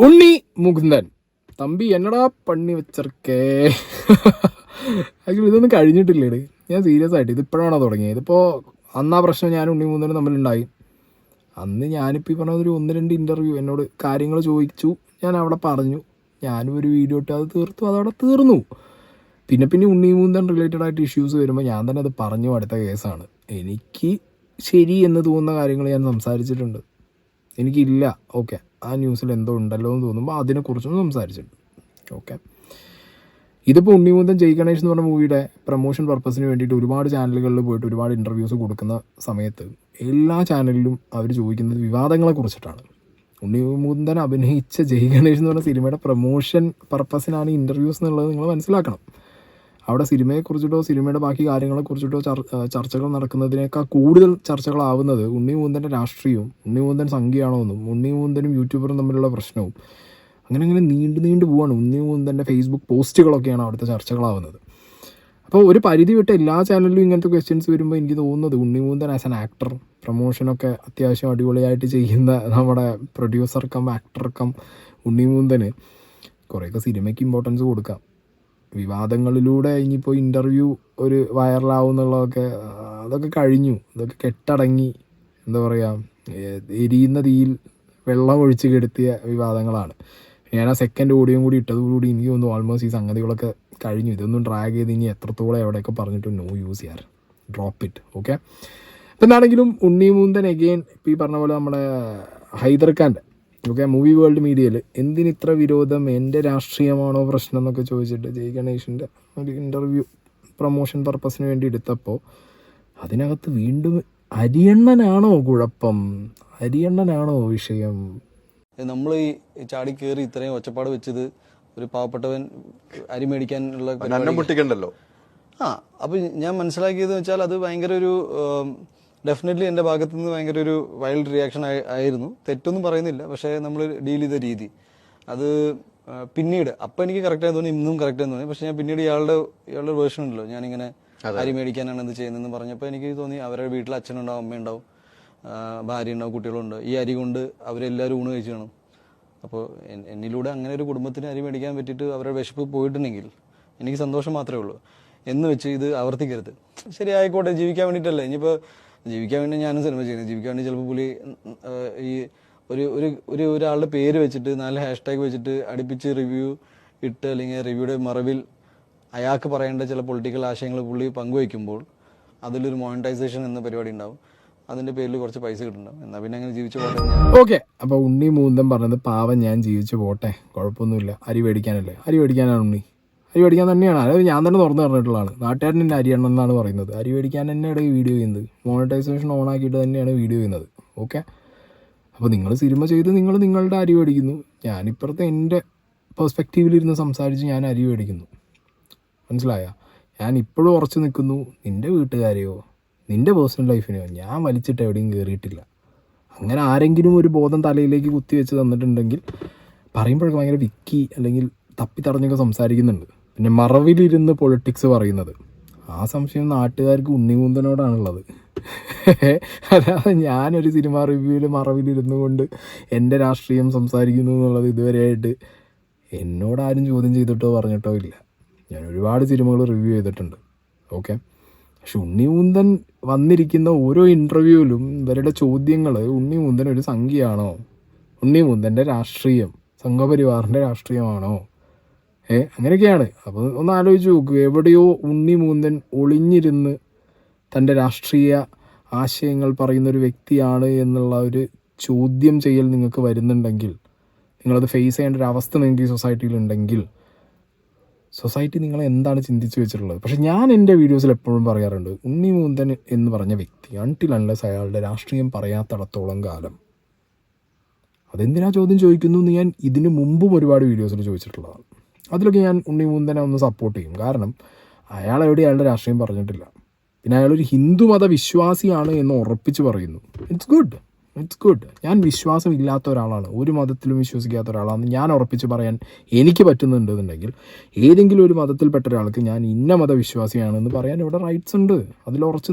ഉണ്ണി മുകുന്ദൻ തമ്പി എന്നടാ പണി വെച്ചർക്കേ. ആക്ച്വലി ഇതൊന്നും കഴിഞ്ഞിട്ടില്ലേട്. ഞാൻ സീരിയസ് ആയിട്ട് ഇതിപ്പോഴാണോ തുടങ്ങിയത്. ഇതിപ്പോൾ അന്നാ പ്രശ്നം ഞാൻ ഉണ്ണി മുകുന്ദനും തമ്മിലുണ്ടായി. അന്ന് ഞാനിപ്പോൾ ഈ പറഞ്ഞൊരു 1-2 ഇൻ്റർവ്യൂ എന്നോട് കാര്യങ്ങൾ ചോദിച്ചു, ഞാൻ അവിടെ പറഞ്ഞു, ഞാനും ഒരു വീഡിയോ ഇട്ട് അത് തീർത്തു, അതവിടെ തീർന്നു. പിന്നെ ഉണ്ണി മുകുന്ദൻ റിലേറ്റഡ് ആയിട്ട് ഇഷ്യൂസ് വരുമ്പോൾ ഞാൻ തന്നെ അത് പറഞ്ഞു അടുത്ത കേസാണ്. എനിക്ക് ശരി എന്ന് തോന്നുന്ന കാര്യങ്ങൾ ഞാൻ സംസാരിച്ചിട്ടുണ്ട്. എനിക്കില്ല, ഓക്കെ, ആ ന്യൂസിൽ എന്തോ ഉണ്ടല്ലോ എന്ന് തോന്നുമ്പോൾ അതിനെക്കുറിച്ചും സംസാരിച്ചിട്ടുണ്ട്. ഓക്കെ, ഇതിപ്പോൾ ഉണ്ണി മുകുന്ദൻ ജയ് ഗണേഷ് എന്ന് പറഞ്ഞ മൂവിയുടെ പ്രൊമോഷൻ പർപ്പസിന് വേണ്ടിയിട്ട് ഒരുപാട് ചാനലുകളിൽ പോയിട്ട് ഒരുപാട് ഇൻ്റർവ്യൂസ് കൊടുക്കുന്ന സമയത്ത് എല്ലാ ചാനലിലും അവർ ചോദിക്കുന്നത് വിവാദങ്ങളെ കുറിച്ചിട്ടാണ്. ഉണ്ണി മുകുന്ദൻ അഭിനയിച്ച ജയ് ഗണേഷ് എന്ന് പറഞ്ഞ സിനിമയുടെ പ്രൊമോഷൻ പർപ്പസിനാണ് ഇൻ്റർവ്യൂസ് എന്നുള്ളത് നിങ്ങൾ മനസ്സിലാക്കണം. അവിടെ സിനിമയെക്കുറിച്ചിട്ടോ സിനിമയുടെ ബാക്കി കാര്യങ്ങളെക്കുറിച്ചിട്ടോ ചർച്ചകൾ നടക്കുന്നതിനേക്കാൾ കൂടുതൽ ചർച്ചകളാവുന്നത് ഉണ്ണി മുകുന്ദൻ്റെ രാഷ്ട്രീയവും ഉണ്ണി മുകുന്ദൻ സംഖ്യയാണോ എന്നും ഉണ്ണി മുകുന്ദനും യൂട്യൂബറും തമ്മിലുള്ള പ്രശ്നവും അങ്ങനെ നീണ്ടു പോവാണ്. ഉണ്ണി മുകുന്ദൻ്റെ ഫേസ്ബുക്ക് പോസ്റ്റുകളൊക്കെയാണ് അവിടുത്തെ ചർച്ചകളാവുന്നത്. അപ്പോൾ ഒരു പരിധി വിട്ട് എല്ലാ ചാനലിലും ഇങ്ങനത്തെ ക്വസ്റ്റ്യൻസ് വരുമ്പോൾ എനിക്ക് തോന്നുന്നത് Unni Mukundan as an actor, പ്രൊമോഷനൊക്കെ അത്യാവശ്യം അടിപൊളിയായിട്ട് ചെയ്യുന്ന നമ്മുടെ producer come actor come Unni Mukundan കുറേയൊക്കെ സിനിമയ്ക്ക് ഇമ്പോർട്ടൻസ് കൊടുക്കാം. വിവാദങ്ങളിലൂടെ ഇനിയിപ്പോൾ ഇൻ്റർവ്യൂ ഒരു വൈറലാവുന്നുള്ളതൊക്കെ അതൊക്കെ കഴിഞ്ഞു. ഇതൊക്കെ കെട്ടടങ്ങി, എന്താ പറയുക, എരിയുന്ന തീയിൽ വെള്ളം ഒഴിച്ച് കെടുത്തിയ വിവാദങ്ങളാണ്. ഞാൻ ആ സെക്കൻഡ് ഓഡിയോ കൂടി ഇട്ടതോടുകൂടി എനിക്ക് തോന്നുന്നു ഓൾമോസ്റ്റ് ഈ സംഗതികളൊക്കെ കഴിഞ്ഞു. ഇതൊന്നും ഡ്രാഗ് ചെയ്ത് ഇനി എത്രത്തോളം എവിടെയൊക്കെ പറഞ്ഞിട്ട് നോ യൂസ് ചെയ്യാർ, ഡ്രോപ്പ് ഇറ്റ്. ഓക്കെ, അപ്പം എന്താണെങ്കിലും ഉണ്ണി മുകുന്ദൻ എഗെയിൻ ഇപ്പോൾ ഈ പറഞ്ഞ പോലെ നമ്മുടെ ഹൈദർ ഖാൻ്റെ ഓക്കെ മൂവി വേൾഡ് മീഡിയയിൽ എന്തിനിത്ര വിരോധം, എൻ്റെ രാഷ്ട്രീയമാണോ പ്രശ്നം എന്നൊക്കെ ചോദിച്ചിട്ട് ജയ് ഗണേഷിൻ്റെ ഒരു ഇൻ്റർവ്യൂ പ്രൊമോഷൻ പർപ്പസിന് വേണ്ടി എടുത്തപ്പോൾ അതിനകത്ത് വീണ്ടും അരിയണ്ണനാണോ കുഴപ്പം, അരിയണ്ണനാണോ വിഷയം? നമ്മൾ ഈ ചാടി കയറി ഇത്രയും ഒച്ചപ്പാട് വെച്ചത് ഒരു പാവപ്പെട്ടവൻ അരി മേടിക്കാനുള്ള പൊട്ടിക്കണ്ടല്ലോ. അപ്പം ഞാൻ മനസ്സിലാക്കിയതെന്ന് വെച്ചാൽ അത് ഭയങ്കര ഒരു ഡെഫിനറ്റ്ലി എൻ്റെ ഭാഗത്തു നിന്ന് ഭയങ്കര ഒരു വൈൽഡ് റിയാക്ഷൻ ആയിരുന്നു. തെറ്റൊന്നും പറയുന്നില്ല, പക്ഷേ നമ്മൾ ഡീൽ ചെയ്ത രീതി അത് പിന്നീട് അപ്പം എനിക്ക് കറക്റ്റായി തോന്നി, ഇന്നും കറക്റ്റായി തോന്നി. പക്ഷേ ഞാൻ പിന്നീട് ഇയാളുടെ വേർഷൻ ഉണ്ടല്ലോ, ഞാനിങ്ങനെ അരി മേടിക്കാനാണ് ഇത് ചെയ്യുന്നതെന്ന് പറഞ്ഞപ്പോൾ എനിക്ക് തോന്നി അവരുടെ വീട്ടിൽ അച്ഛനുണ്ടാവും, അമ്മയുണ്ടാവും, ഭാര്യ ഉണ്ടാവും, കുട്ടികളുണ്ട്. ഈ അരി കൊണ്ട് അവരെല്ലാവരും ഊണ് കഴിച്ചു കാണും. അപ്പോൾ എന്നിലൂടെ അങ്ങനെ ഒരു കുടുംബത്തിന് അരി മേടിക്കാൻ പറ്റിയിട്ട് അവരുടെ വിശപ്പ് പോയിട്ടുണ്ടെങ്കിൽ എനിക്ക് സന്തോഷം മാത്രമേ ഉള്ളൂ. എന്ന് വെച്ച് ഇത് ആവർത്തിക്കരുത്. ശരി, ആയിക്കോട്ടെ, ജീവിക്കാൻ വേണ്ടിയിട്ടല്ലേ. ഇനിയിപ്പോൾ ജീവിക്കാൻ വേണ്ടി ഞാനും സിനിമ ചെയ്യുന്നത്. ജീവിക്കാൻ വേണ്ടി ചിലപ്പോൾ പുള്ളി ഈ ഒരാളുടെ പേര് വെച്ചിട്ട് 4 ഹാഷ്ടാഗ് വെച്ചിട്ട് അടുപ്പിച്ച് റിവ്യൂ ഇട്ട് അല്ലെങ്കിൽ റിവ്യൂയുടെ മറവിൽ അയാൾക്ക് പറയേണ്ട ചില പൊളിറ്റിക്കൽ ആശയങ്ങൾ പുള്ളി പങ്കുവയ്ക്കുമ്പോൾ അതിലൊരു മോണിറ്റൈസേഷൻ എന്ന പരിപാടി ഉണ്ടാവും. അതിൻ്റെ പേരിൽ കുറച്ച് പൈസ കിട്ടുന്നുണ്ടാവും. എന്നാൽ പിന്നെ അങ്ങനെ ജീവിച്ചു പോട്ടെ. ഓക്കെ, അപ്പോൾ ഉണ്ണി മുകുന്ദൻ പറഞ്ഞത് പാവം ഞാൻ ജീവിച്ചു പോട്ടെ, കുഴപ്പമൊന്നുമില്ല, അരി മേടിക്കാനല്ലേ, അരി മേടിക്കാനാണ് ഉണ്ണി, അരി മേടിക്കാൻ തന്നെയാണ്. അത് ഞാൻ തന്നെ തുറന്നു പറഞ്ഞിട്ടുള്ളതാണ്. നാട്ടുകാരൻ എൻ്റെ അരിയണ്ണം എന്നാണ് പറയുന്നത്. അരി മേടിക്കാൻ തന്നെയാണ് ഈ വീഡിയോ ചെയ്യുന്നത്. മോണിറ്റൈസേഷൻ ഓൺ ആക്കിയിട്ട് തന്നെയാണ് വീഡിയോ ചെയ്യുന്നത്. ഓക്കെ, അപ്പോൾ നിങ്ങൾ സിനിമ ചെയ്ത് നിങ്ങൾ നിങ്ങളുടെ അരി മേടിക്കുന്നു, ഞാനിപ്പുറത്തെ എൻ്റെ പെർസ്പെക്റ്റീവിലിരുന്ന് സംസാരിച്ച് ഞാൻ അരി മേടിക്കുന്നു. മനസ്സിലായ? ഞാൻ ഇപ്പോഴും ഉറച്ചു നിൽക്കുന്നു. നിൻ്റെ വീട്ടുകാരെയോ നിൻ്റെ പേഴ്സണൽ ലൈഫിനെയോ ഞാൻ വലിച്ചിട്ട് എവിടെയും കയറിയിട്ടില്ല. അങ്ങനെ ആരെങ്കിലും ഒരു ബോധം തലയിലേക്ക് കുത്തി വെച്ച് തന്നിട്ടുണ്ടെങ്കിൽ പറയുമ്പോഴൊക്കെ ഭയങ്കര വിക്കി അല്ലെങ്കിൽ തപ്പിത്തടഞ്ഞൊക്കെ സംസാരിക്കുന്നുണ്ട്. പിന്നെ മറവിലിരുന്ന് പൊളിറ്റിക്സ് പറയുന്നത്, ആ സംശയം നാട്ടുകാർക്ക് ഉണ്ണി മുകുന്ദനോടാണുള്ളത്. അല്ലാതെ ഞാനൊരു സിനിമ റിവ്യൂവിൽ മറവിലിരുന്നു കൊണ്ട് എൻ്റെ രാഷ്ട്രീയം സംസാരിക്കുന്നു എന്നുള്ളത് ഇതുവരെയായിട്ട് എന്നോടാരും ചോദ്യം ചെയ്തിട്ടോ പറഞ്ഞിട്ടോ ഇല്ല. ഞാൻ ഒരുപാട് സിനിമകൾ റിവ്യൂ ചെയ്തിട്ടുണ്ട്. ഓക്കെ, പക്ഷെ ഉണ്ണി മുകുന്ദൻ വന്നിരിക്കുന്ന ഓരോ ഇൻ്റർവ്യൂവിലും ഇവരുടെ ചോദ്യങ്ങൾ ഉണ്ണി മുകുന്ദൻ ഒരു സംഖ്യയാണോ, ഉണ്ണി മുകുന്ദൻ്റെ രാഷ്ട്രീയം സംഘപരിവാറിൻ്റെ രാഷ്ട്രീയമാണോ, അങ്ങനെയൊക്കെയാണ്. അപ്പോൾ ഒന്ന് ആലോചിച്ച് നോക്കുക, എവിടെയോ ഉണ്ണി മുകുന്ദൻ ഒളിഞ്ഞിരുന്ന് തൻ്റെ രാഷ്ട്രീയ ആശയങ്ങൾ പറയുന്നൊരു വ്യക്തിയാണ് എന്നുള്ള ഒരു ചോദ്യം ചെയ്യൽ നിങ്ങൾക്ക് വരുന്നുണ്ടെങ്കിൽ, നിങ്ങളത് ഫേസ് ചെയ്യേണ്ട ഒരു അവസ്ഥ നിങ്ങൾക്ക് ഈ സൊസൈറ്റിയിലുണ്ടെങ്കിൽ സൊസൈറ്റി നിങ്ങളെ എന്താണ് ചിന്തിച്ച് വെച്ചിട്ടുള്ളത്? പക്ഷേ ഞാൻ എൻ്റെ വീഡിയോസിൽ എപ്പോഴും പറയാറുണ്ട്, ഉണ്ണി മുകുന്ദൻ എന്ന് പറഞ്ഞ വ്യക്തി അൺടിൽ അൺലെസ് അയാളുടെ രാഷ്ട്രീയം പറയാത്തിടത്തോളം കാലം അതെന്തിനാ ചോദ്യം ചോദിക്കുന്നു എന്ന് ഞാൻ ഇതിനു മുമ്പും ഒരുപാട് വീഡിയോസിൽ ചോദിച്ചിട്ടുള്ളതാണ്. അതിലൊക്കെ ഞാൻ ഉണ്ണി മുകുന്ദനെ ഒന്ന് സപ്പോർട്ട് ചെയ്യും. കാരണം അയാൾ എവിടെ അയാളുടെ രാഷ്ട്രീയം പറഞ്ഞിട്ടില്ല. പിന്നെ അയാളൊരു ഹിന്ദു മത വിശ്വാസിയാണ് എന്ന് ഉറപ്പിച്ച് പറയുന്നു. It's good. ഞാൻ വിശ്വാസമില്ലാത്ത ഒരാളാണ്, ഒരു മതത്തിലും വിശ്വസിക്കാത്ത ഒരാളാണെന്ന് ഞാൻ ഉറപ്പിച്ച് പറയാൻ എനിക്ക് പറ്റുന്നുണ്ടെന്നുണ്ടെങ്കിൽ ഏതെങ്കിലും ഒരു മതത്തിൽപ്പെട്ട ഒരാൾക്ക് ഞാൻ ഇന്ന മതവിശ്വാസിയാണെന്ന് പറയാൻ ഇവിടെ റൈറ്റ്സ് ഉണ്ട്. അതിൽ ഉറച്ച്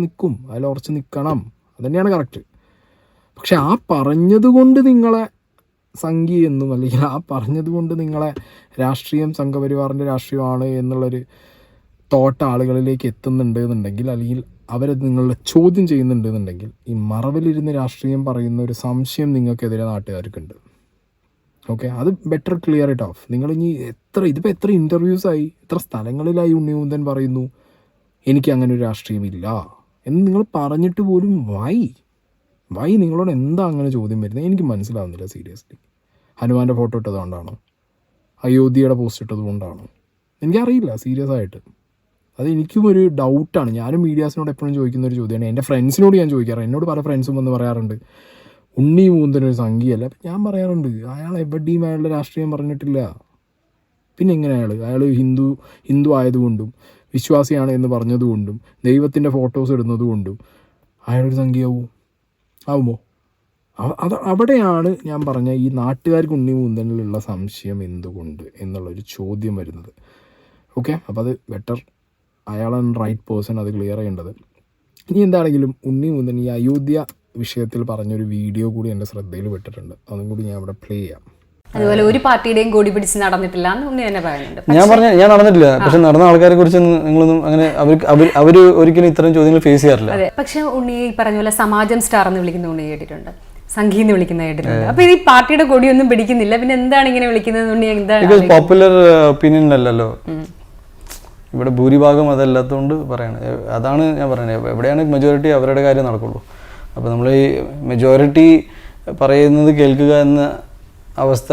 നിൽക്കണം. അത് തന്നെയാണ് കറക്റ്റ്. പക്ഷെ ആ പറഞ്ഞതുകൊണ്ട് നിങ്ങളെ സംഘി എന്നും അല്ലെങ്കിൽ ആ പറഞ്ഞത് കൊണ്ട് നിങ്ങളെ രാഷ്ട്രീയം സംഘപരിവാറിൻ്റെ രാഷ്ട്രീയമാണ് എന്നുള്ളൊരു തോട്ട് ആളുകളിലേക്ക് എത്തുന്നുണ്ട് എന്നുണ്ടെങ്കിൽ, അല്ലെങ്കിൽ അവരത് നിങ്ങളുടെ ചോദ്യം ചെയ്യുന്നുണ്ട് എന്നുണ്ടെങ്കിൽ, ഈ മറവിലിരുന്ന് രാഷ്ട്രീയം പറയുന്ന ഒരു സംശയം നിങ്ങൾക്കെതിരെ നാട്ടുകാർക്കുണ്ട്. ഓക്കെ, അത് ബെറ്റർ ക്ലിയർ ഇറ്റ് ഓഫ്. നിങ്ങളിനി ഇതിപ്പോൾ എത്ര ഇൻ്റർവ്യൂസായി, എത്ര സ്ഥലങ്ങളിലായി ഉണ്ണിമുന്തൻ പറയുന്നു എനിക്ക് അങ്ങനെ ഒരു രാഷ്ട്രീയമില്ല എന്ന് നിങ്ങൾ പറഞ്ഞിട്ട് പോലും വൈ നിങ്ങളോട് എന്താ അങ്ങനെ ചോദ്യം വരുന്നത് എനിക്ക് മനസ്സിലാവുന്നില്ല സീരിയസ്ലി. ഹനുമാൻ്റെ ഫോട്ടോ ഇട്ടത് കൊണ്ടാണോ, അയോധ്യയുടെ പോസ്റ്റ് ഇട്ടത് കൊണ്ടാണോ, എനിക്കറിയില്ല സീരിയസ് ആയിട്ട്. അത് എനിക്കും ഒരു ഡൗട്ടാണ്. ഞാനും മീഡിയാസിനോട് എപ്പോഴും ചോദിക്കുന്ന ഒരു ചോദ്യമാണ്. എൻ്റെ ഫ്രണ്ട്സിനോട് ഞാൻ ചോദിക്കാറ്, എന്നോട് പല ഫ്രണ്ട്സും വന്ന് പറയാറുണ്ട് ഉണ്ണി മൂന്തനൊരു സംഖ്യയല്ല. അപ്പം ഞാൻ പറയാറുണ്ട് അയാൾ എവിടെയും അയാളുടെ രാഷ്ട്രീയം പറഞ്ഞിട്ടില്ല. പിന്നെ എങ്ങനെ അയാൾ ഹിന്ദു ആയതുകൊണ്ടും വിശ്വാസിയാണ് എന്ന് പറഞ്ഞതുകൊണ്ടും ദൈവത്തിൻ്റെ ഫോട്ടോസ് ഇടുന്നതുകൊണ്ടും അയാളൊരു സംഖ്യയാവുമോ? അവിടെയാണ് ഞാൻ പറഞ്ഞ ഈ നാട്ടുകാർക്ക് ഉണ്ണി മൂന്തനിലുള്ള സംശയം എന്തുകൊണ്ട് എന്നുള്ളൊരു ചോദ്യം വരുന്നത്. ഓക്കെ, അപ്പോൾ അത് ബെറ്റർ അയാളാണ് റൈറ്റ് പേഴ്സൺ അത് ക്ലിയർ ചെയ്യേണ്ടത്. ഇനി എന്താണെങ്കിലും ഉണ്ണി മൂന്തൻ ഈ അയോധ്യ വിഷയത്തിൽ പറഞ്ഞൊരു വീഡിയോ കൂടി എൻ്റെ ശ്രദ്ധയിൽ പെട്ടിട്ടുണ്ട്. അതും കൂടി ഞാൻ ഇവിടെ പ്ലേ ചെയ്യാം. അതുപോലെ ഒരു പാർട്ടിയുടെയും കൊടി പിടിച്ച് നടന്നിട്ടില്ല എന്ന് ഉണ്ണി തന്നെ പറയുന്നുണ്ട്. ഞാൻ നടന്നിട്ടില്ല, പക്ഷെ നടന്ന ആൾക്കാരെ കുറിച്ച് നിങ്ങളൊന്നും അങ്ങനെ അവർ ഒരിക്കലും ഇത്തരം ചോദ്യങ്ങൾ ഫേസ് ചെയ്യാറില്ല. അതെ, പക്ഷെ ഉണ്ണി പറഞ്ഞ പോലെ സമാജം സ്റ്റാർ എന്ന് വിളിക്കുന്ന ഉണ്ണി കേട്ടിട്ടുണ്ട്, സംഘീന്ന് വിളിക്കുന്ന കേട്ടിട്ടുണ്ട്. അപ്പൊ ഈ പാർട്ടിയുടെ കൊടിയൊന്നും പിടിക്കുന്നില്ല, പിന്നെ എന്താണ് ഇങ്ങനെ വിളിക്കുന്നത് ഉണ്ണി? എന്താണ് പോപ്പുലർ ഒപ്പീനിയനിലല്ലോ, ഇവിടെ ഭൂരിഭാഗം അതല്ലാത്തതുകൊണ്ട് പറയണത്. അതാണ് ഞാൻ പറയുന്നത്, എവിടെയാണ് മെജോറിറ്റി അവരുടെ കാര്യം നടക്കുള്ളൂ. അപ്പോൾ നമ്മൾ ഈ മെജോറിറ്റി പറയുന്നത് കേൾക്കുക എന്ന അവസ്ഥ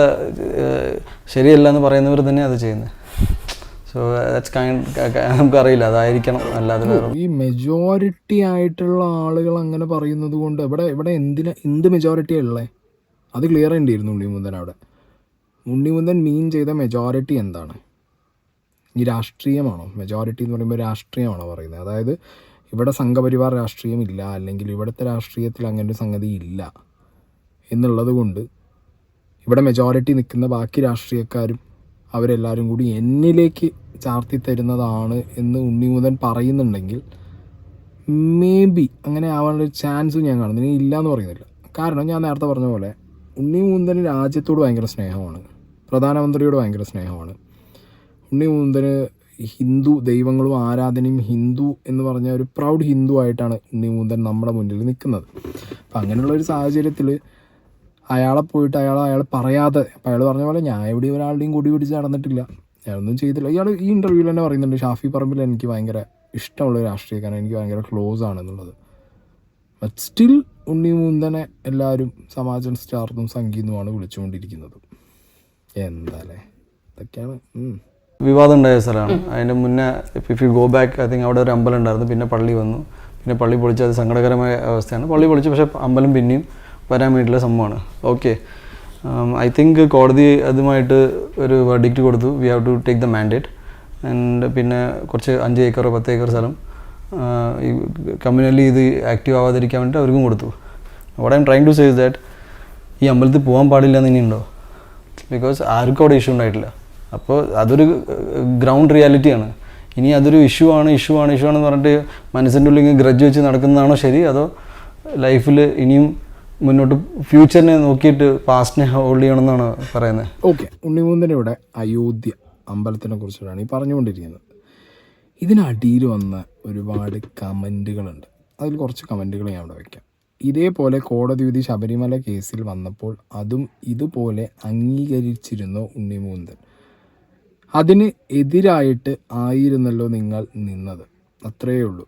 ശരിയല്ല എന്ന് പറയുന്നവർ തന്നെ അത് ചെയ്യുന്നത്. സോ നമുക്കറിയില്ല, അതായിരിക്കണം. അല്ലാതെ ഈ മെജോറിറ്റി ആയിട്ടുള്ള ആളുകൾ അങ്ങനെ പറയുന്നത് കൊണ്ട് ഇവിടെ എന്ത് മെജോറിറ്റിയാണ് ഉള്ളത്? അത് ക്ലിയർ ചെയ്യേണ്ടിയിരുന്നു ഉണ്ണിമുന്തൻ അവിടെ. ഉണ്ണിമുന്തൻ മീൻ ചെയ്ത മെജോറിറ്റി എന്താണ്? ഈ രാഷ്ട്രീയമാണോ? മെജോറിറ്റി എന്ന് പറയുമ്പോൾ രാഷ്ട്രീയമാണോ പറയുന്നത്? അതായത് ഇവിടെ സംഘപരിവാർ രാഷ്ട്രീയം ഇല്ല, അല്ലെങ്കിൽ ഇവിടുത്തെ രാഷ്ട്രീയത്തിൽ അങ്ങനെ ഒരു സംഗതി ഇല്ല എന്നുള്ളത് കൊണ്ട് ഇവിടെ മെജോറിറ്റി നിൽക്കുന്ന ബാക്കി രാഷ്ട്രീയക്കാരും അവരെല്ലാവരും കൂടി എന്നിലേക്ക് ചാർത്തി തരുന്നതാണ് എന്ന് ഉണ്ണിമുന്തൻ പറയുന്നുണ്ടെങ്കിൽ മേ ബി അങ്ങനെ ആവാനുള്ളൊരു ചാൻസും ഞാൻ കാണുന്നു. ഇല്ല എന്ന് പറയുന്നില്ല. കാരണം ഞാൻ നേരത്തെ പറഞ്ഞ പോലെ ഉണ്ണിമുന്തന് രാജ്യത്തോട് ഭയങ്കര സ്നേഹമാണ്, പ്രധാനമന്ത്രിയോട് ഭയങ്കര സ്നേഹമാണ്. ഉണ്ണിമുന്തന് ഹിന്ദു ദൈവങ്ങളും ആരാധനയും ഹിന്ദു എന്ന് പറഞ്ഞ ഒരു പ്രൗഡ് ഹിന്ദു ആയിട്ടാണ് ഉണ്ണിമുന്തൻ നമ്മുടെ മുന്നിൽ നിൽക്കുന്നത്. അപ്പം അങ്ങനെയുള്ളൊരു സാഹചര്യത്തിൽ അയാളെ പോയിട്ട് അയാൾ പറയാതെ, അപ്പം അയാൾ പറഞ്ഞ പോലെ ഞാൻ എവിടെയും ഒരാളുടെയും കൊടി പിടിച്ച് നടന്നിട്ടില്ല, ഞാനൊന്നും ചെയ്തില്ല. ഇയാൾ ഈ ഇൻ്റർവ്യൂവിൽ തന്നെ പറയുന്നുണ്ട് ഷാഫി പറമ്പിൽ എനിക്ക് ഭയങ്കര ഇഷ്ടമുള്ള രാഷ്ട്രീയക്കാരൻ, എനിക്ക് ഭയങ്കര ക്ലോസ് ആണെന്നുള്ളത്. ബട്ട് സ്റ്റിൽ ഉണ്ണിമുന്തനെ എല്ലാവരും സമാജം സ്റ്റാർന്നും സംഗീതവുമാണ് വിളിച്ചുകൊണ്ടിരിക്കുന്നത്. എന്താല്ലേ ഇതൊക്കെയാണ്. വിവാദം ഉണ്ടായ സ്ഥലമാണ്. അതിൻ്റെ മുന്നേ if you go back, I think അവിടെ ഒരു അമ്പലം ഉണ്ടായിരുന്നു, പിന്നെ പള്ളി വന്നു, പിന്നെ പള്ളി പൊളിച്ച്. അത് സങ്കടകരമായ അവസ്ഥയാണ്. പള്ളി പൊളിച്ചു, പക്ഷേ അമ്പലം പിന്നെയും വരാൻ വേണ്ടിയിട്ടുള്ള സംഭവമാണ്. ഓക്കെ, ഐ തിങ്ക് കോടതി അതുമായിട്ട് ഒരു വെർഡിക്റ്റ് കൊടുത്തു, we have to take the mandate. And പിന്നെ കുറച്ച് 5 ഏക്കറോ 10 ഏക്കർ സ്ഥലം ഈ കമ്മ്യൂണലി ഇത് ആക്റ്റീവ് ആവാതിരിക്കാൻ വേണ്ടിയിട്ട് അവർക്കും കൊടുത്തു. What I am trying to say is that ഈ അമ്പലത്തിൽ പോകാൻ പാടില്ല എന്ന് ഇനിയുണ്ടോ? ബിക്കോസ് ആർക്കും അവിടെ ഇഷ്യൂ ഉണ്ടായിട്ടില്ല. അപ്പോൾ അതൊരു ഗ്രൗണ്ട് റിയാലിറ്റിയാണ്. ഇനി അതൊരു ഇഷ്യൂ ആണെന്ന് പറഞ്ഞിട്ട് മനസ്സിൻ്റെ ഉള്ളിൽ ഗ്രഡ്ജ് വെച്ച് നടക്കുന്നതാണോ ശരി, അതോ ലൈഫിൽ ഇനിയും മുന്നോട്ട് ഫ്യൂച്ചറിനെ നോക്കിയിട്ട് പാസ്റ്റിനെ ഹോൾഡ് ചെയ്യണമെന്നാണ് പറയുന്നത്? ഓക്കെ, ഉണ്ണിമുന്തൻ ഇവിടെ അയോധ്യ അമ്പലത്തിനെ കുറിച്ചിട്ടാണ് ഈ പറഞ്ഞുകൊണ്ടിരിക്കുന്നത്. ഇതിനടിയിൽ വന്ന ഒരുപാട് കമൻറ്റുകളുണ്ട്. അതിൽ കുറച്ച് കമൻറ്റുകൾ ഞാൻ അവിടെ വയ്ക്കാം. ഇതേപോലെ കോടതി വിധി ശബരിമല കേസിൽ വന്നപ്പോൾ അതും ഇതുപോലെ അംഗീകരിച്ചിരുന്നു ഉണ്ണിമുന്തൻ. അതിന് എതിരായിട്ട് ആയിരുന്നല്ലോ നിങ്ങൾ നിന്നത്, അത്രയേ ഉള്ളൂ.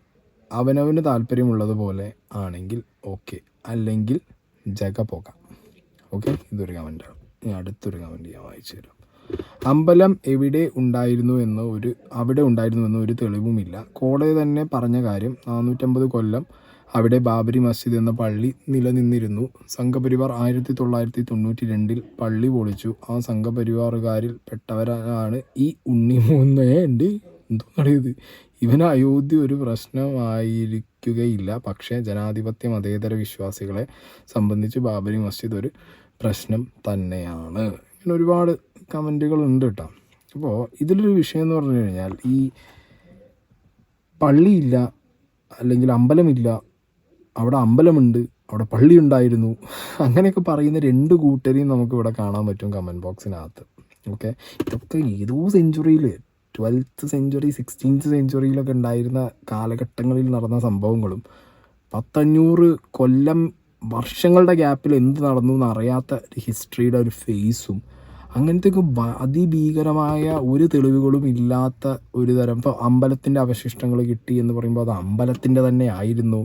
അവനവന് താല്പര്യമുള്ളതുപോലെ ആണെങ്കിൽ ഓക്കെ, അല്ലെങ്കിൽ ജഗ പോകാം. ഓക്കെ, ഇതൊരു കമൻറ്റാണ്. ഇനി അടുത്തൊരു കമൻറ്റ് ഞാൻ വായിച്ചു തരാം. അമ്പലം അവിടെ ഉണ്ടായിരുന്നുവെന്ന് ഒരു തെളിവുമില്ല. കോടതി തന്നെ പറഞ്ഞ കാര്യം. 450 കൊല്ലം അവിടെ ബാബരി മസ്ജിദ് എന്ന പള്ളി നിലനിന്നിരുന്നു. സംഘപരിവാർ 1992 പള്ളി പൊളിച്ചു. ആ സംഘപരിവാറുകാരിൽ പെട്ടവരാണ് ഈ ഉണ്ണിമുന്തൻ. എന്തോ നടയത്? ഇവന് അയോധ്യ ഒരു പ്രശ്നമായിരിക്കുകയില്ല, പക്ഷേ ജനാധിപത്യ മതേതര വിശ്വാസികളെ സംബന്ധിച്ച് ബാബരി മസ്ജിദ് ഒരു പ്രശ്നം തന്നെയാണ്. ഇങ്ങനെ ഒരുപാട് കമൻറ്റുകളുണ്ട് കേട്ടോ. അപ്പോൾ ഇതിലൊരു വിഷയം എന്ന് പറഞ്ഞു കഴിഞ്ഞാൽ ഈ പള്ളിയില്ല, അല്ലെങ്കിൽ അമ്പലമില്ല, അവിടെ അമ്പലമുണ്ട്, അവിടെ പള്ളി ഉണ്ടായിരുന്നു. അങ്ങനെയൊക്കെ പറയുന്ന 2 കൂട്ടരെയും നമുക്കിവിടെ കാണാൻ പറ്റും കമൻറ്റ് ബോക്സിനകത്ത്. ഓക്കെ, ഇതൊക്കെ ഏതോ സെഞ്ച്വറിയിൽ 12th സെഞ്ച്വറി 16th സെഞ്ച്വറിയിലൊക്കെ ഉണ്ടായിരുന്ന കാലഘട്ടങ്ങളിൽ നടന്ന സംഭവങ്ങളും 500 കൊല്ലം വർഷങ്ങളുടെ ഗ്യാപ്പിൽ എന്ത് നടന്നു എന്നറിയാത്ത ഹിസ്റ്ററിയുടെ ഒരു ഫേസും അങ്ങനത്തെ അതിഭീകരമായ ഒരു തെളിവുകളും ഇല്ലാത്ത ഒരു തരം. ഇപ്പോൾ അമ്പലത്തിൻ്റെ അവശിഷ്ടങ്ങൾ കിട്ടി എന്ന് പറയുമ്പോൾ അത് അമ്പലത്തിൻ്റെ തന്നെ ആയിരുന്നു.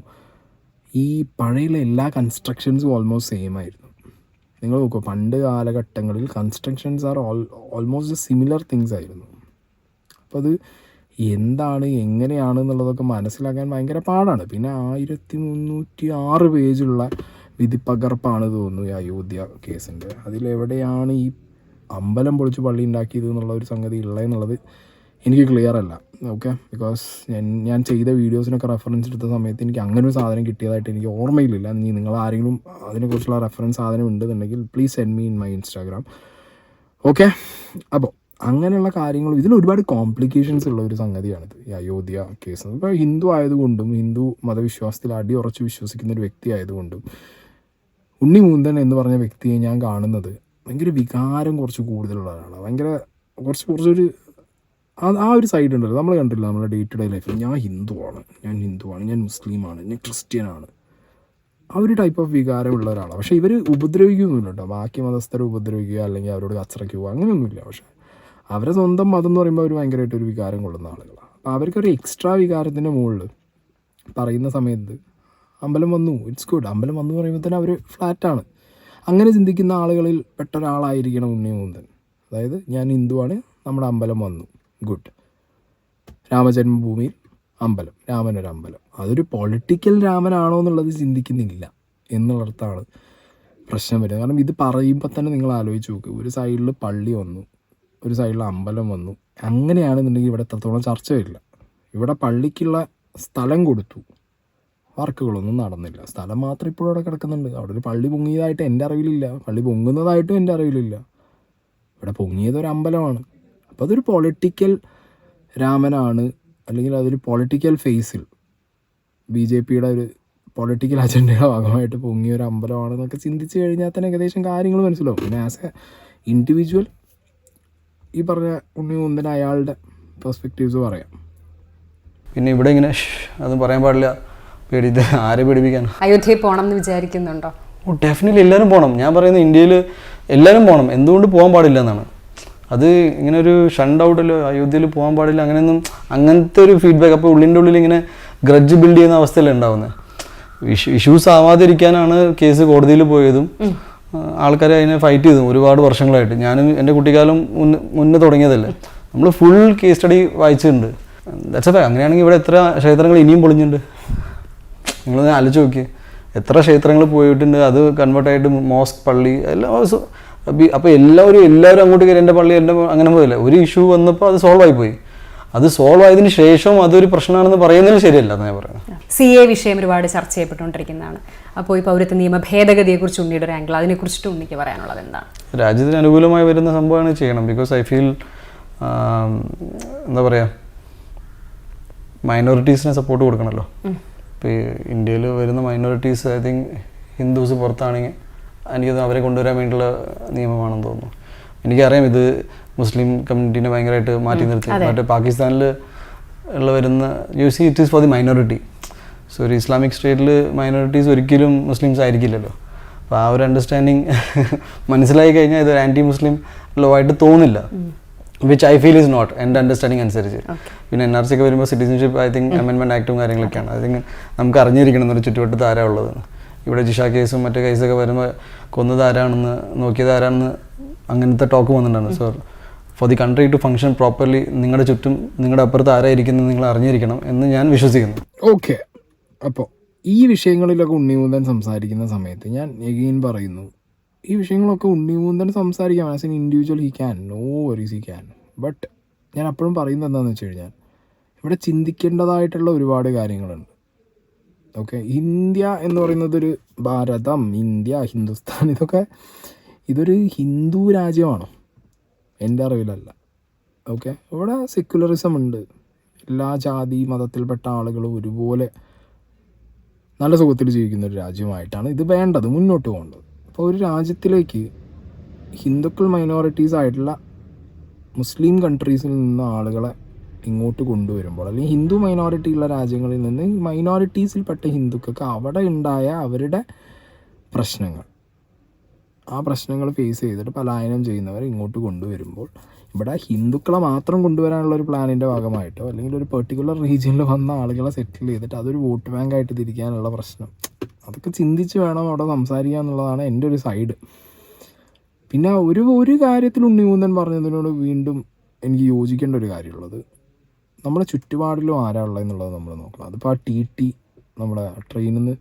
ഈ പഴയുള്ള എല്ലാ കൺസ്ട്രക്ഷൻസും ഓൾമോസ്റ്റ് സെയിം ആയിരുന്നു. നിങ്ങൾ നോക്കുക, പണ്ട് കാലഘട്ടങ്ങളിൽ constructions are almost similar things ആയിരുന്നു. അപ്പോൾ അത് എന്താണ് എങ്ങനെയാണ് എന്നുള്ളതൊക്കെ മനസ്സിലാക്കാൻ ഭയങ്കര പാടാണ്. പിന്നെ 1306 പേജുള്ള വിധിപ്പകർപ്പാണ് തോന്നുന്നു ഈ അയോധ്യ കേസിൻ്റെ. അതിലെവിടെയാണ് ഈ അമ്പലം പൊളിച്ച് പള്ളി ഉണ്ടാക്കിയത് എന്നുള്ള ഒരു സംഗതി ഉള്ളതെന്നുള്ളത് എനിക്ക് ക്ലിയർ അല്ല. ഓക്കെ, ബിക്കോസ് ഞാൻ ചെയ്ത വീഡിയോസിനൊക്കെ റെഫറൻസ് എടുത്ത സമയത്ത് എനിക്ക് അങ്ങനെ ഒരു സാധനം കിട്ടിയതായിട്ട് എനിക്ക് ഓർമ്മയില്ല. ഇനി നിങ്ങൾ ആരെങ്കിലും അതിനെക്കുറിച്ചുള്ള റെഫറൻസ് സാധനം ഉണ്ടെന്നുണ്ടെങ്കിൽ please send me in my Instagram. Okay, അപ്പോൾ അങ്ങനെയുള്ള കാര്യങ്ങളും ഇതിൽ ഒരുപാട് കോംപ്ലിക്കേഷൻസ് ഉള്ള ഒരു സംഗതിയാണിത് ഈ അയോധ്യ കേസ്. ഇപ്പോൾ ഹിന്ദു ആയതുകൊണ്ടും ഹിന്ദു മതവിശ്വാസത്തിൽ അടിയുറച്ച് വിശ്വസിക്കുന്ന ഒരു വ്യക്തി ആയതുകൊണ്ടും ഉണ്ണി മുകുന്ദൻ എന്ന് പറഞ്ഞ വ്യക്തിയെ ഞാൻ കാണുന്നത് ഭയങ്കര വികാരം കുറച്ച് കൂടുതലുള്ള ഒരാളാണ്. ഭയങ്കര കുറച്ചൊരു ആ ഒരു സൈഡ് ഉണ്ടല്ലോ, നമ്മൾ കണ്ടില്ല നമ്മുടെ ഡേ ടു ഡേ ലൈഫിൽ. ഞാൻ ഹിന്ദുവാണ്, ഞാൻ മുസ്ലിമാണ്, ഞാൻ ക്രിസ്ത്യനാണ്, ആ ഒരു ടൈപ്പ് ഓഫ് വികാരമുള്ള ഒരാളാണ്. പക്ഷേ ഇവർ ഉപദ്രവിക്കുകയൊന്നുമില്ല കേട്ടോ. ബാക്കി മതസ്ഥരെ ഉപദ്രവിക്കുക അല്ലെങ്കിൽ അവരോട് കച്ചറയ്ക്കുക അങ്ങനെയൊന്നുമില്ല. പക്ഷേ അവരെ സ്വന്തം മതം എന്ന് പറയുമ്പോൾ അവർ ഭയങ്കരമായിട്ടൊരു വികാരം കൊള്ളുന്ന ആളുകളാണ്. അപ്പോൾ അവർക്കൊരു എക്സ്ട്രാ വികാരത്തിൻ്റെ മുകളിൽ പറയുന്ന സമയത്ത് അമ്പലം വന്നു, ഇറ്റ്സ് ഗുഡ്, അമ്പലം വന്നു പറയുമ്പോൾ തന്നെ അവർ ഫ്ലാറ്റാണ്. അങ്ങനെ ചിന്തിക്കുന്ന ആളുകളിൽ പെട്ട ഒരാളായിരിക്കണം ഉണ്ണി മുകുന്ദൻ. അതായത് ഞാൻ ഹിന്ദുവാണ്, നമ്മുടെ അമ്പലം വന്നു, ഗുഡ്. രാമജന്മഭൂമിയിൽ അമ്പലം, രാമനൊരു അമ്പലം, അതൊരു പൊളിറ്റിക്കൽ രാമനാണോ എന്നുള്ളത് ചിന്തിക്കുന്നില്ല എന്നുള്ളിടത്താണ് പ്രശ്നം വരുന്നത്. കാരണം ഇത് പറയുമ്പോൾ തന്നെ നിങ്ങൾ ആലോചിച്ച് നോക്ക്, ഒരു സൈഡിൽ പള്ളി വന്നു, ഒരു സൈഡിൽ അമ്പലം വന്നു. അങ്ങനെയാണെന്നുണ്ടെങ്കിൽ ഇവിടെ എത്രത്തോളം ചർച്ച വരില്ല. ഇവിടെ പള്ളിക്കുള്ള സ്ഥലം കൊടുത്തു, വർക്കുകളൊന്നും നടന്നില്ല. സ്ഥലം മാത്രം ഇപ്പോഴും അവിടെ കിടക്കുന്നുണ്ട്. അവിടെ ഒരു പള്ളി പൊങ്ങിയതായിട്ട് എൻ്റെ അറിവിലില്ല, പള്ളി പൊങ്ങുന്നതായിട്ടും എൻ്റെ അറിവിലില്ല. ഇവിടെ പൊങ്ങിയത് ഒരു അമ്പലമാണ്. അപ്പോൾ അതൊരു പൊളിറ്റിക്കൽ രാമനാണ്, അല്ലെങ്കിൽ അതൊരു പൊളിറ്റിക്കൽ ഫേസിൽ BJPയുടെ ഒരു പൊളിറ്റിക്കൽ അജണ്ടയുടെ ഭാഗമായിട്ട് പൊങ്ങിയ ഒരു അമ്പലമാണെന്നൊക്കെ ചിന്തിച്ച് കഴിഞ്ഞാൽ തന്നെ ഏകദേശം കാര്യങ്ങൾ മനസ്സിലാവും. പിന്നെ ആസ് എ ഇൻഡിവിജ്വൽ ഈ പറഞ്ഞ ഉണ്ണി മുകുന്ദൻ അയാളുടെ പെർസ്പെക്റ്റീവ്സ് പറയാം. പിന്നെ ഇവിടെ ഇങ്ങനെ അതൊന്നും പറയാൻ പാടില്ല, പേടിയിട്ട് ആരെ പേടിപ്പിക്കാൻ. അയോധ്യയിൽ പോകണം എന്ന് വിചാരിക്കുന്നുണ്ടോ? ഡെഫിനറ്റ്ലി എല്ലാവരും പോകണം. ഞാൻ പറയുന്നത് ഇന്ത്യയിൽ എല്ലാവരും പോകണം. എന്തുകൊണ്ട് പോകാൻ പാടില്ല എന്നാണ്. അത് ഇങ്ങനെ ഒരു ഷണ്ട് ഔട്ടല്ലോ, അയോധ്യയിൽ പോകാൻ പാടില്ല അങ്ങനെയൊന്നും, അങ്ങനത്തെ ഒരു ഫീഡ്ബാക്ക്. അപ്പോൾ ഉള്ളിൻ്റെ ഉള്ളിൽ ഇങ്ങനെ ഗ്രഡ്ജ് ബിൽഡ് ചെയ്യുന്ന അവസ്ഥയല്ലേ ഉണ്ടാവുന്നത്. ഇഷ്യൂസ് ആവാതിരിക്കാനാണ് കേസ് കോടതിയിൽ പോയതും ആൾക്കാർ അതിനെ ഫൈറ്റ് ചെയ്തു ഒരുപാട് വർഷങ്ങളായിട്ട്. ഞാനും എൻ്റെ കുട്ടിക്കാലം മുന്നേ തുടങ്ങിയതല്ലേ, നമ്മൾ ഫുൾ കേസ് സ്റ്റഡി വായിച്ചിട്ടുണ്ട്. That's A fact. അങ്ങനെയാണെങ്കിൽ ഇവിടെ എത്ര ക്ഷേത്രങ്ങൾ ഇനിയും പൊളിഞ്ഞിട്ടുണ്ട്. നിങ്ങളൊന്ന് ആലോചിച്ച് നോക്കി, എത്ര ക്ഷേത്രങ്ങൾ പോയിട്ടുണ്ട്, അത് കൺവേർട്ടായിട്ട് മോസ്ക്, പള്ളി എല്ലാം. അപ്പോൾ എല്ലാവരും അങ്ങോട്ട് കയറി എൻ്റെ പള്ളി എൻ്റെ അങ്ങനെ പോയില്ല. ഒരു ഇഷ്യൂ വന്നപ്പോൾ അത് സോൾവ് ആയിപ്പോയി. അത് സോൾവ് ആയതിനു ശേഷം അതൊരു പ്രശ്നമാണെന്ന് പറയുന്നതിൽ ശരിയല്ല എന്ന് ഞാൻ പറയുന്നത്. CA വിഷയം ഒരുപാട് ചർച്ച ചെയ്യപ്പെട്ടുകൊണ്ടിരിക്കുന്നതാണ്. അപ്പോൾ ഈ പൗരത്വ നിയമ ഭേദഗതിയെക്കുറിച്ച് ഉണ്ണിയുടെ ഒരു ആംഗിൾ, അതിനെക്കുറിച്ചിട്ട് ഉണ്ണിക്ക് പറയാനുള്ളത് എന്താണ്? രാജ്യത്തിന് അനുകൂലമായി വരുന്ന സംഭവമാണ് ചെയ്യണം. ബിക്കോസ് ഐ ഫീൽ എന്താ പറയുക, മൈനോറിറ്റീസിനെ സപ്പോർട്ട് കൊടുക്കണമല്ലോ. ഇപ്പോൾ ഈ ഇന്ത്യയിൽ വരുന്ന മൈനോറിറ്റീസ്, ഐ തിങ്ക് ഹിന്ദുസ് പുറത്താണെങ്കിൽ എനിക്കത് അവരെ കൊണ്ടുവരാൻ വേണ്ടിയുള്ള നിയമമാണെന്ന് തോന്നുന്നു. എനിക്കറിയാം ഇത് മുസ്ലിം കമ്മ്യൂണിറ്റീനെ ഭയങ്കരമായിട്ട് മാറ്റി നിർത്തി. മറ്റേ പാകിസ്ഥാനിൽ ഉള്ള വരുന്ന it is for the minority. So ഒരു ഇസ്ലാമിക് സ്റ്റേറ്റിൽ മൈനോറിറ്റീസ് ഒരിക്കലും മുസ്ലിംസ് ആയിരിക്കില്ലല്ലോ. അപ്പോൾ ആ ഒരു അണ്ടർസ്റ്റാൻഡിങ് മനസ്സിലായി കഴിഞ്ഞാൽ ഇത് ആൻറ്റി മുസ്ലിം ലോ ആയിട്ട് തോന്നില്ല. Which I feel is not, എൻ്റെ അണ്ടർസ്റ്റാൻഡിങ് അനുസരിച്ച്. പിന്നെ NRC ഒക്കെ വരുമ്പോൾ സിറ്റിസൺഷിപ്പ് ഐ തിങ്ക് അമെൻമെൻറ്റ് ആക്റ്റും കാര്യങ്ങളൊക്കെയാണ്. ഐ തിങ്ക് നമുക്ക് അറിഞ്ഞിരിക്കണം എന്നൊരു ചുറ്റുവട്ടത്ത് ആരാ ഉള്ളതെന്ന്. ഇവിടെ ജിഷ കേസും മറ്റേ കേസൊക്കെ വരുമ്പോൾ കൊന്നത് ആരാണെന്ന്, നോക്കിയത് ആരാണെന്ന് അങ്ങനത്തെ ടോക്ക് വന്നിട്ടുണ്ടാണ്. So for the country to function properly നിങ്ങളുടെ ചുറ്റും നിങ്ങളുടെ അപ്പുറത്ത് ആരായിരിക്കുന്നത് നിങ്ങൾ അറിഞ്ഞിരിക്കണം എന്ന് ഞാൻ വിശ്വസിക്കുന്നു. ഓക്കെ, അപ്പോൾ ഈ വിഷയങ്ങളിലൊക്കെ ഉണ്ണി മുകുന്ദൻ സംസാരിക്കുന്ന സമയത്ത് ഞാൻ എഗെയിൻ പറയുന്നു, ഈ വിഷയങ്ങളൊക്കെ ഉണ്ണി മുകുന്ദൻ സംസാരിക്കാം. As an individual he can, no worries he can. But ഞാൻ അപ്പോഴും പറയുന്നത് എന്താണെന്ന് വെച്ച് കഴിഞ്ഞാൽ ഇവിടെ ചിന്തിക്കേണ്ടതായിട്ടുള്ള ഒരുപാട് കാര്യങ്ങളുണ്ട്. ഓക്കെ, ഇന്ത്യ എന്ന് പറയുന്നതൊരു ഭാരതം, ഇന്ത്യ, ഹിന്ദുസ്ഥാൻ, ഇതൊരു ഹിന്ദു രാജ്യമാണോ? എൻ്റെ അറിവിലല്ല. ഓക്കെ, ഇവിടെ സെക്യുലറിസം ഉണ്ട്. എല്ലാ ജാതി മതത്തിൽപ്പെട്ട ആളുകളും ഒരുപോലെ നല്ല സുഖത്തിൽ ജീവിക്കുന്ന ഒരു രാജ്യമായിട്ടാണ് ഇത് വേണ്ടത്, മുന്നോട്ട് പോകേണ്ടത്. അപ്പോൾ ഒരു രാജ്യത്തിലേക്ക് ഹിന്ദുക്കൾ മൈനോറിറ്റീസ് ആയിട്ടുള്ള മുസ്ലിം കൺട്രീസിൽ നിന്ന് ആളുകളെ ഇങ്ങോട്ട് കൊണ്ടുവരുമ്പോൾ, അല്ലെങ്കിൽ ഹിന്ദു മൈനോറിറ്റി ഉള്ള രാജ്യങ്ങളിൽ നിന്ന് മൈനോറിറ്റീസിൽപ്പെട്ട ഹിന്ദുക്കൾക്ക് അവിടെ ഉണ്ടായ അവരുടെ പ്രശ്നങ്ങൾ, ആ പ്രശ്നങ്ങൾ ഫേസ് ചെയ്തിട്ട് പലായനം ചെയ്യുന്നവരെ ഇങ്ങോട്ട് കൊണ്ടുവരുമ്പോൾ, ഇവിടെ ഹിന്ദുക്കളെ മാത്രം കൊണ്ടുവരാനുള്ള ഒരു പ്ലാനിൻ്റെ ഭാഗമായിട്ടോ അല്ലെങ്കിൽ ഒരു പെർട്ടിക്കുലർ റീജിയനിൽ വന്ന ആളുകളെ സെറ്റിൽ ചെയ്തിട്ട് അതൊരു വോട്ട് ബാങ്കായിട്ട് തിരിക്കാനുള്ള പ്രശ്നം, അതൊക്കെ ചിന്തിച്ച് വേണം അവിടെ സംസാരിക്കുക എന്നുള്ളതാണ് എൻ്റെ ഒരു സൈഡ്. പിന്നെ ഒരു കാര്യത്തിൽ ഉണ്ണിമൂന്തൻ പറഞ്ഞതിനോട് വീണ്ടും എനിക്ക് യോജിക്കേണ്ട ഒരു കാര്യമുള്ളത്, നമ്മുടെ ചുറ്റുപാടിലും ആരാളുള്ളത് എന്നുള്ളത് നമ്മൾ നോക്കണം. അതിപ്പോൾ ആ ടി നമ്മുടെ ട്രെയിനിൽ നിന്ന്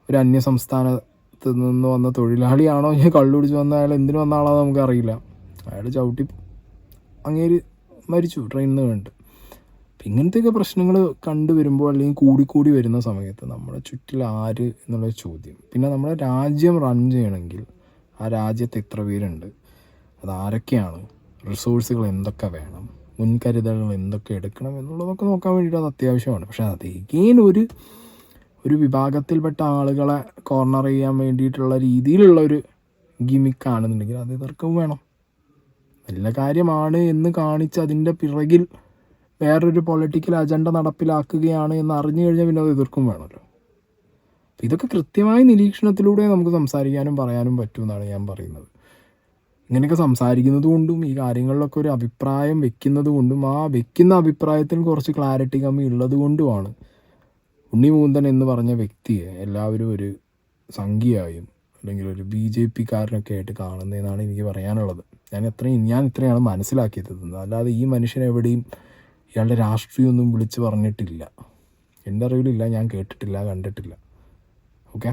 ഒരു അന്യ സംസ്ഥാനത്ത് നിന്ന് വന്ന തൊഴിലാളിയാണോ ഞാൻ കള്ളുപിടിച്ച് വന്ന അയാൾ എന്തിനു വന്ന ആളാണോ നമുക്കറിയില്ല. അയാൾ ചവിട്ടി അങ്ങേര് മരിച്ചു ട്രെയിനിൽ നിന്ന് കണ്ടിട്ട്. അപ്പം ഇങ്ങനത്തെയൊക്കെ പ്രശ്നങ്ങൾ കണ്ടുവരുമ്പോൾ അല്ലെങ്കിൽ കൂടിക്കൂടി വരുന്ന സമയത്ത് നമ്മുടെ ചുറ്റിൽ ആര് എന്നുള്ള ചോദ്യം. പിന്നെ നമ്മുടെ രാജ്യം റൺ ചെയ്യണമെങ്കിൽ ആ രാജ്യത്ത് എത്ര പേരുണ്ട്, അതാരൊക്കെയാണ്, റിസോഴ്സുകൾ എന്തൊക്കെ വേണം, മുൻകരുതലുകൾ എന്തൊക്കെ എടുക്കണം എന്നുള്ളതൊക്കെ നോക്കാൻ വേണ്ടിയിട്ട് അത് അത്യാവശ്യമാണ്. പക്ഷേ അത് എഗെയിൻ ഒരു വിഭാഗത്തിൽപ്പെട്ട ആളുകളെ കോർണർ ചെയ്യാൻ വേണ്ടിയിട്ടുള്ള രീതിയിലുള്ള ഒരു ഗിമിക്കാണെന്നുണ്ടെങ്കിൽ അത് എതിർക്കും വേണം. നല്ല കാര്യമാണ് എന്ന് കാണിച്ച് അതിൻ്റെ പിറകിൽ വേറൊരു പൊളിറ്റിക്കൽ അജണ്ട നടപ്പിലാക്കുകയാണ് എന്ന് അറിഞ്ഞു കഴിഞ്ഞാൽ പിന്നെ അത് എതിർക്കും വേണമല്ലോ. ഇതൊക്കെ കൃത്യമായ നിരീക്ഷണത്തിലൂടെ നമുക്ക് സംസാരിക്കാനും പറയാനും പറ്റുമെന്നാണ് ഞാൻ പറയുന്നത്. ഇങ്ങനെയൊക്കെ സംസാരിക്കുന്നത് കൊണ്ടും ഈ കാര്യങ്ങളിലൊക്കെ ഒരു അഭിപ്രായം വെക്കുന്നത് കൊണ്ടും ആ വെക്കുന്ന അഭിപ്രായത്തിൽ കുറച്ച് ക്ലാരിറ്റി കമ്മി ഉള്ളത് കൊണ്ടുമാണ് ഉണ്ണിമൂന്തൻ എന്ന് പറഞ്ഞ വ്യക്തിയെ എല്ലാവരും ഒരു സംഖ്യയായും അല്ലെങ്കിൽ ഒരു BJP-കാരനൊക്കെ ആയിട്ട് കാണുന്നതെന്നാണ് എനിക്ക് പറയാനുള്ളത്. ഞാൻ ഇത്രയാണ് മനസ്സിലാക്കിയത്. അല്ലാതെ ഈ മനുഷ്യനെവിടെയും ഇയാളുടെ രാഷ്ട്രീയമൊന്നും വിളിച്ച് പറഞ്ഞിട്ടില്ല, എൻ്റെ അറിവിലില്ല, ഞാൻ കേട്ടിട്ടില്ല, കണ്ടിട്ടില്ല. ഓക്കെ.